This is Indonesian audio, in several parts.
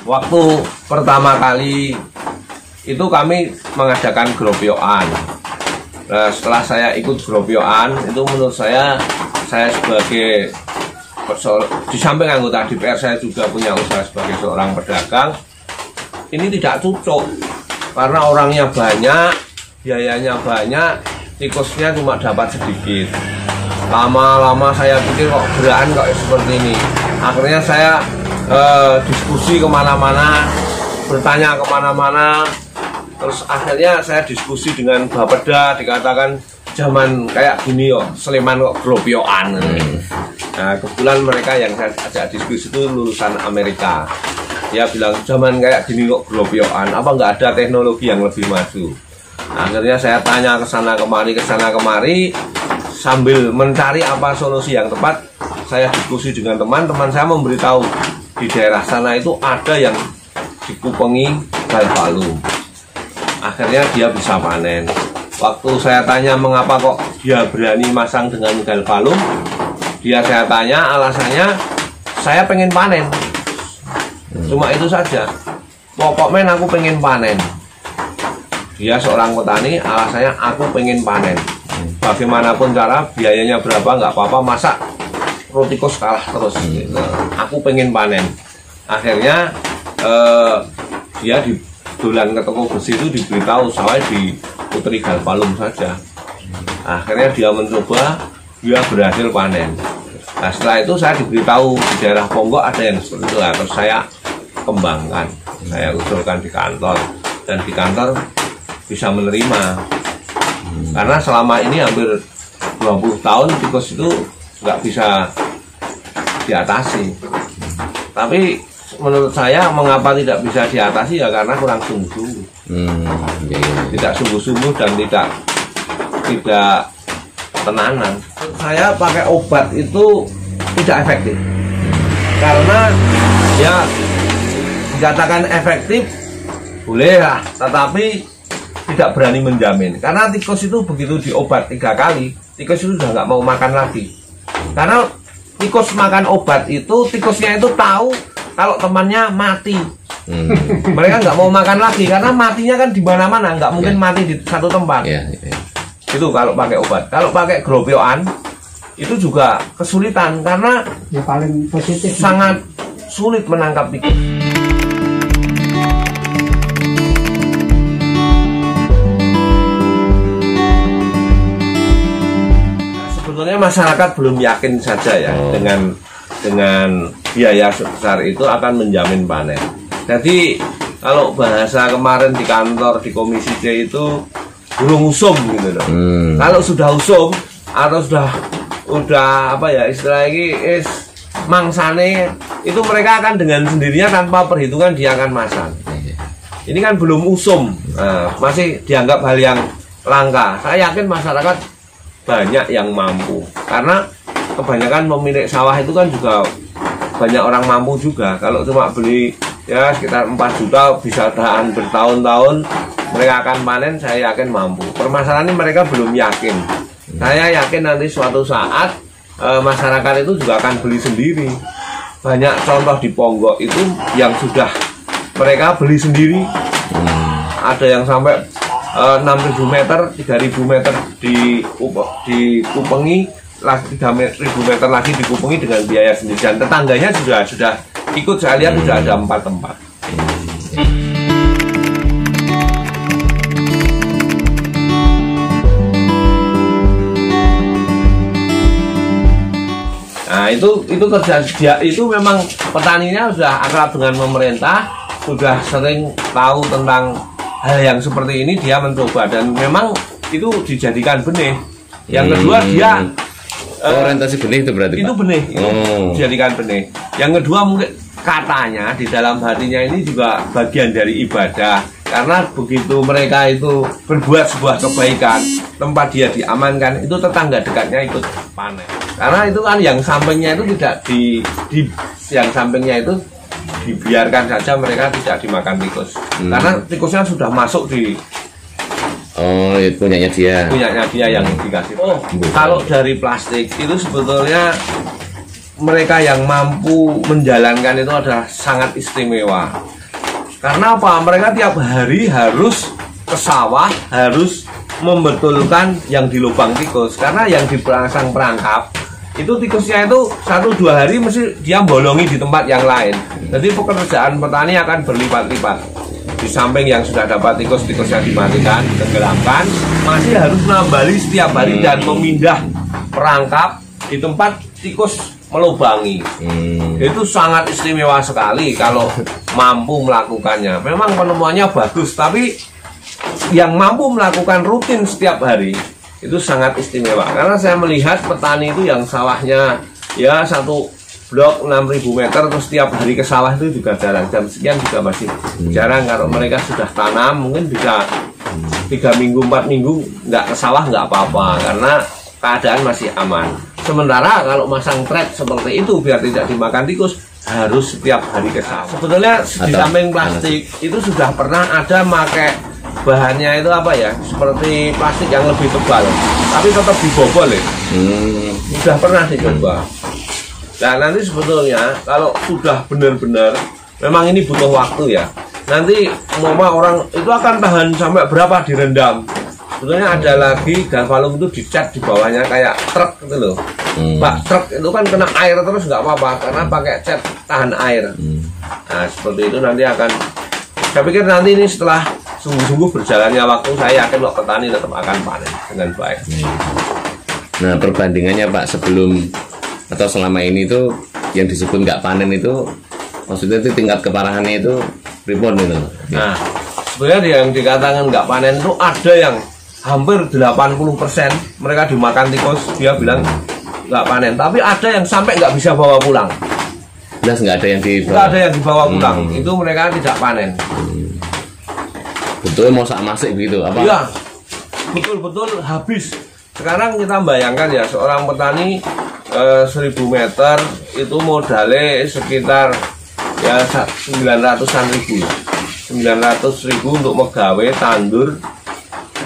waktu pertama kali itu kami mengadakan gropiokan. Nah, setelah saya ikut gropiokan, itu menurut saya sebagai di samping anggota DPR, saya juga punya usaha sebagai seorang pedagang. Ini tidak cocok karena orangnya banyak, biayanya banyak, tikusnya cuma dapat sedikit. Lama-lama saya pikir kok gerakan kok seperti ini. Akhirnya saya diskusi kemana-mana, bertanya kemana-mana. Terus akhirnya saya diskusi dengan Bapeda, dikatakan zaman kayak gini kok Sleman kok gropiokan. Nah, kebetulan mereka yang saya ajak diskusi itu lulusan Amerika. Dia bilang zaman kayak gini kok gropiokan, apa nggak ada teknologi yang lebih maju? Akhirnya saya tanya ke sana kemari, sambil mencari apa solusi yang tepat. Saya diskusi dengan teman-teman, saya memberitahu di daerah sana itu ada yang dikupengi galvalum. Akhirnya dia bisa panen. Waktu saya tanya mengapa kok dia berani masang dengan galvalum, saya tanya alasannya saya pengen panen. Cuma itu saja. Pokoknya aku pengen panen. Dia seorang petani, alasannya aku pengen panen. Bagaimanapun cara, biayanya berapa nggak apa-apa, masa rotikus kalah terus. Aku pengen panen. Akhirnya dia dolan ke toko besi itu diberitahu saya diputeri galvalum saja. Akhirnya dia mencoba, dia berhasil panen. Nah, setelah itu saya diberitahu di daerah Ponggok ada yang seperti itu. Terus saya kembangkan, saya usulkan di kantor, dan di kantor bisa menerima. Karena selama ini hampir 20 tahun tikus itu nggak bisa diatasi. Tapi menurut saya mengapa tidak bisa diatasi ya karena kurang sungguh-sungguh. Tidak sungguh-sungguh dan tidak tenanan. Saya pakai obat itu tidak efektif karena ya dikatakan efektif boleh lah, tetapi tidak berani menjamin karena tikus itu begitu diobat 3 kali tikus itu sudah nggak mau makan lagi. Karena tikus makan obat itu tikusnya itu tahu kalau temannya mati. Mereka nggak mau makan lagi karena matinya kan di mana-mana, nggak mungkin mati di satu tempat. Itu kalau pakai obat. Kalau pakai gropiokan itu juga kesulitan karena yang paling positif sangat sulit menangkap tikus. Sebetulnya masyarakat belum yakin saja ya dengan biaya sebesar itu akan menjamin panen. Jadi kalau bahasa kemarin di kantor di Komisi C itu burung usum gitu loh. Kalau sudah usum atau udah apa ya istilah ini mangsane itu mereka akan dengan sendirinya tanpa perhitungan dia akan masang. Ini kan belum usum, masih dianggap hal yang langka. Saya yakin masyarakat banyak yang mampu karena kebanyakan pemilik sawah itu kan juga banyak orang mampu juga. Kalau cuma beli ya sekitar 4 juta bisa tahan bertahun-tahun, mereka akan panen, saya yakin mampu. Permasalahan ini mereka belum yakin. Saya yakin nanti suatu saat masyarakat itu juga akan beli sendiri. Banyak contoh di Ponggok itu yang sudah mereka beli sendiri. Ada yang sampai 6.000 meter, 3.000 meter dikupengi, 3.000 meter lagi dikupengi dengan biaya sendiri. Dan tetangganya sudah ikut, saya lihat sudah ada 4 tempat. Nah itu kerja dia itu memang petaninya sudah akrab dengan pemerintah, sudah sering tahu tentang hal yang seperti ini, dia mencoba dan memang itu dijadikan benih. Yang kedua dia orientasi benih itu berarti itu Pak? Benih itu dijadikan benih. Yang kedua mungkin katanya di dalam hatinya ini juga bagian dari ibadah, karena begitu mereka itu berbuat sebuah kebaikan, tempat dia diamankan, itu tetangga dekatnya ikut panen. Karena itu kan yang sampingnya itu tidak yang sampingnya itu dibiarkan saja, mereka tidak dimakan tikus. Karena tikusnya sudah masuk di punyanya dia yang dikasih. Kalau dari plastik itu sebetulnya mereka yang mampu menjalankan itu adalah sangat istimewa. Karena apa? Mereka tiap hari harus ke sawah, harus membetulkan yang di lubang tikus. Karena yang dipasang perangkap itu tikusnya itu 1-2 hari mesti dia bolongi di tempat yang lain. Jadi pekerjaan petani akan berlipat-lipat. Di samping yang sudah dapat tikus-tikus yang dimatikan, ditenggelamkan, masih harus nambali setiap hari dan memindah perangkap di tempat tikus melubangi. Itu sangat istimewa sekali kalau mampu melakukannya. Memang penemuannya bagus, tapi yang mampu melakukan rutin setiap hari itu sangat istimewa. Karena saya melihat petani itu yang sawahnya ya satu blok 6.000 meter terus setiap hari ke sawah itu juga jarang. Jam sekian juga masih jarang. Kalau mereka sudah tanam mungkin bisa 3 minggu 4 minggu nggak ke sawah nggak apa-apa karena keadaan masih aman. Sementara kalau masang trap seperti itu biar tidak dimakan tikus harus setiap hari ke sawah. Sebetulnya di samping plastik itu sudah pernah ada pakai bahannya itu apa ya, seperti plastik yang lebih tebal tapi tetap dibobol ya. Sudah pernah dicoba. Nah nanti sebetulnya kalau sudah benar-benar memang ini butuh waktu ya, nanti orang itu akan tahan sampai berapa direndam. Sebetulnya ada lagi galvalum itu dicat di bawahnya kayak truk gitu loh. Bak truk itu kan kena air terus nggak apa-apa karena pakai cat tahan air. Nah seperti itu nanti akan, saya pikir nanti ini setelah sungguh-sungguh berjalannya waktu, saya yakin loh petani tetap akan panen dengan baik. Nah perbandingannya Pak sebelum atau selama ini itu yang disebut nggak panen itu maksudnya itu tingkat keparahannya itu pripun itu? Nah sebenarnya yang dikatakan nggak panen itu ada yang hampir 80% mereka dimakan tikus, dia bilang nggak panen, tapi ada yang sampai nggak bisa bawa pulang. Jelas nggak ada yang dibawa. Nggak ada yang dibawa pulang, itu mereka tidak panen. Betul masak-masak gitu apa? Iya, betul-betul habis. Sekarang kita bayangkan ya seorang petani 1000 meter itu modalnya sekitar ya 900-an ribu. 900.000 untuk megawe tandur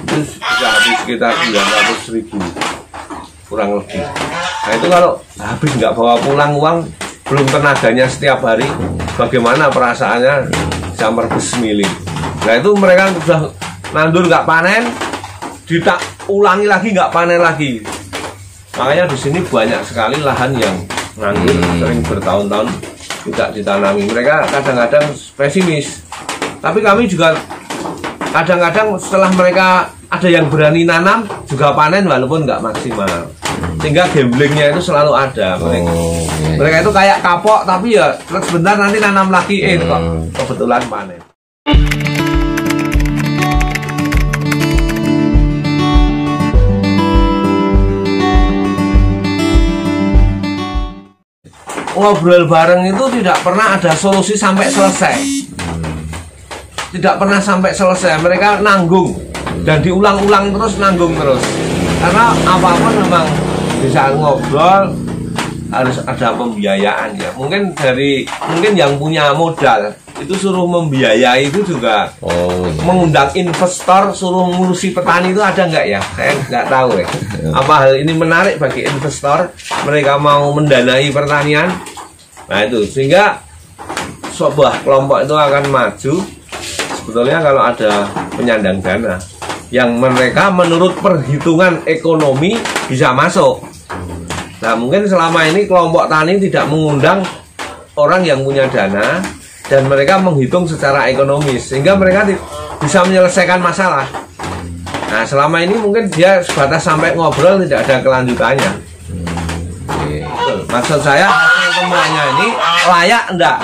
itu bisa habis sekitar 900.000 kurang lebih. Nah itu kalau habis nggak bawa pulang uang, belum tenaganya setiap hari, bagaimana perasaannya bisa merebus milih. Nah itu mereka sudah nandur nggak panen, ditak ulangi lagi nggak panen lagi. Makanya di sini banyak sekali lahan yang nganggur, sering bertahun-tahun tidak ditanami. Mereka kadang-kadang pesimis. Tapi kami juga kadang-kadang setelah mereka ada yang berani nanam juga panen walaupun nggak maksimal. Sehingga gamblingnya itu selalu ada. Mereka itu kayak kapok tapi ya sebentar nanti nanam lagi kok kebetulan panen. Ngobrol bareng itu tidak pernah ada solusi sampai selesai. Tidak pernah sampai selesai. Mereka nanggung dan diulang-ulang terus, nanggung terus. Karena apapun memang bisa ngobrol harus ada pembiayaan ya. Mungkin yang punya modal itu suruh membiayai itu juga mengundang investor suruh ngurusi petani itu ada nggak ya? Saya nggak tahu ya. Apa hal ini menarik bagi investor? Mereka mau mendanai pertanian. Nah itu sehingga sebuah kelompok itu akan maju. Sebetulnya kalau ada penyandang dana yang mereka menurut perhitungan ekonomi bisa masuk. Nah mungkin selama ini kelompok tani tidak mengundang orang yang punya dana dan mereka menghitung secara ekonomis sehingga mereka bisa menyelesaikan masalah. Nah selama ini mungkin dia sebatas sampai ngobrol, tidak ada kelanjutannya. Maksud saya hasil temuannya ini layak enggak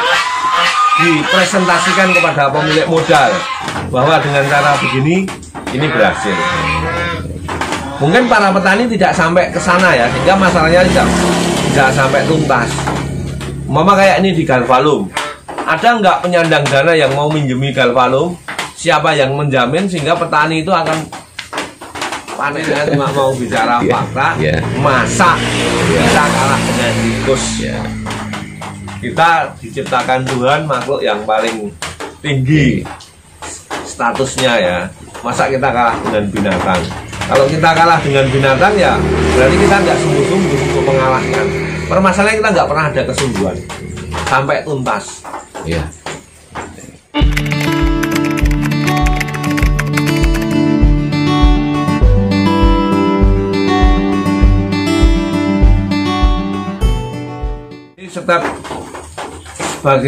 dipresentasikan kepada pemilik modal bahwa dengan cara begini ini berhasil. Mungkin para petani tidak sampai ke sana ya, sehingga masalahnya tidak sampai tuntas. Mama kayak ini di galvalum, ada nggak penyandang dana yang mau minjemi galvalum? Siapa yang menjamin sehingga petani itu akan panen? Cuma mau bicara fakta, masa kita kalah dengan tikus? Kita diciptakan Tuhan makhluk yang paling tinggi statusnya ya. Masa kita kalah dengan binatang? Kalau kita kalah dengan binatang ya berarti kita nggak sungguh-sungguh untuk mengalahkan. Permasalahannya kita nggak pernah ada kesungguhan sampai tuntas.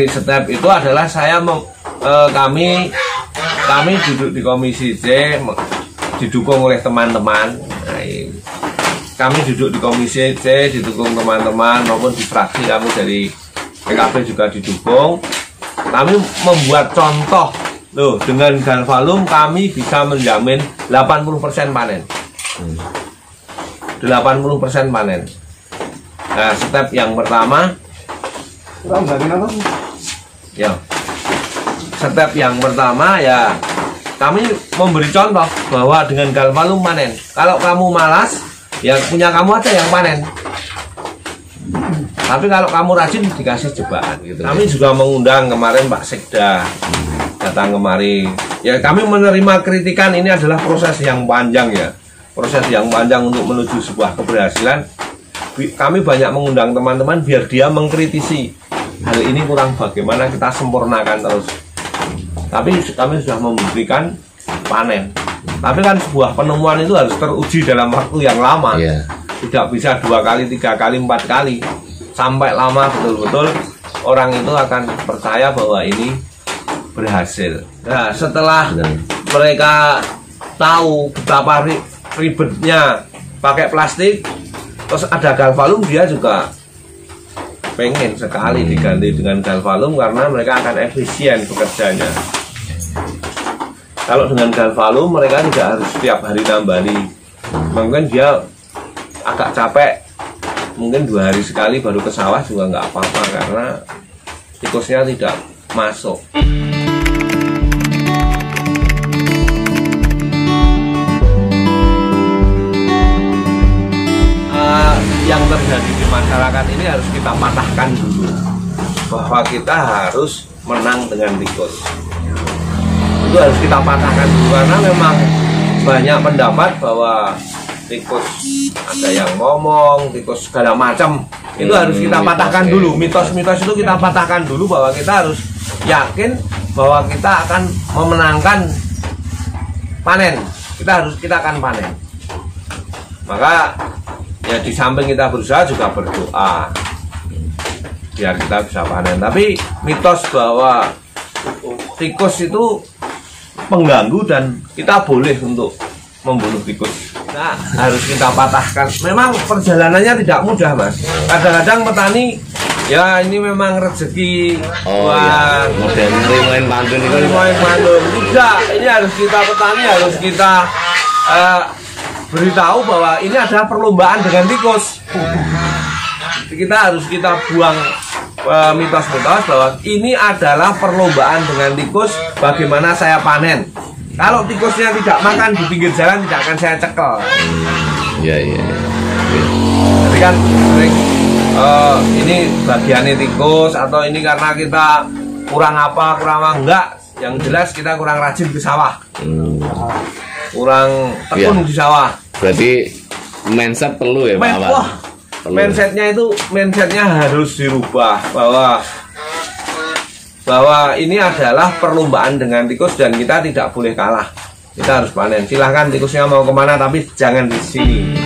step itu adalah kami duduk di komisi C, didukung oleh teman-teman. Kami duduk di komisi C, didukung teman-teman maupun di fraksi kami dari PKB juga didukung. Kami membuat contoh loh, dengan Galvalum kami bisa menjamin 80% panen. 80% panen. Nah, step yang pertama ya. Step yang pertama ya kami memberi contoh bahwa dengan Galvalum panen. Kalau kamu malas, ya punya kamu aja yang panen. Tapi kalau kamu rajin dikasih jebakan gitu. Kami juga mengundang kemarin Pak Sekda datang kemari. Ya kami menerima kritikan, ini adalah proses yang panjang ya. Proses yang panjang untuk menuju sebuah keberhasilan. Kami banyak mengundang teman-teman biar dia mengkritisi. Hal ini kurang, bagaimana kita sempurnakan terus. Tapi kami sudah membuktikan panen. Tapi kan sebuah penemuan itu harus teruji dalam waktu yang lama. Tidak bisa 2 kali, 3 kali, 4 kali. Sampai lama betul-betul orang itu akan percaya bahwa ini berhasil. Nah, setelah mereka tahu betapa ribetnya pakai plastik, terus ada Galvalum, dia juga pengen sekali diganti dengan Galvalum karena mereka akan efisien bekerjanya. Kalau dengan Galvalum mereka tidak harus setiap hari nambali. Mungkin dia agak capek, mungkin 2 hari sekali baru ke sawah juga nggak apa-apa karena tikusnya tidak masuk. Yang terjadi di masyarakat ini harus kita patahkan dulu, bahwa kita harus menang dengan tikus. Itu harus kita patahkan dulu karena memang banyak pendapat bahwa tikus ada yang ngomong, tikus segala macam. Itu harus kita patahkan dulu. Mitos-mitos itu kita patahkan dulu, bahwa kita harus yakin bahwa kita akan memenangkan panen. Kita akan panen. Maka ya di samping kita berusaha juga berdoa biar kita bisa panen. Tapi mitos bahwa tikus itu pengganggu dan kita boleh untuk membunuh tikus, nah, harus kita patahkan. Memang perjalanannya tidak mudah, Mas. Kadang-kadang petani ya ini memang rezeki buat main pantun itu. Main pantun tidak, ini harus kita petani harus kita beritahu bahwa ini adalah perlombaan dengan tikus. Kita buang mitos-mitos bahwa ini adalah perlombaan dengan tikus. Bagaimana saya panen? Kalau tikusnya tidak makan di pinggir jalan, tidak akan saya cekel. Iya. Jadi kan sering ini bagiannya tikus, atau ini karena kita kurang enggak. Yang jelas kita kurang rajin ke sawah. Kurang tekun di sawah. Berarti mindset perlu ya Pak? Mindsetnya harus dirubah bahwa ini adalah perlombaan dengan tikus dan kita tidak boleh kalah. Kita harus panen. Silahkan tikusnya mau kemana, tapi jangan di sini.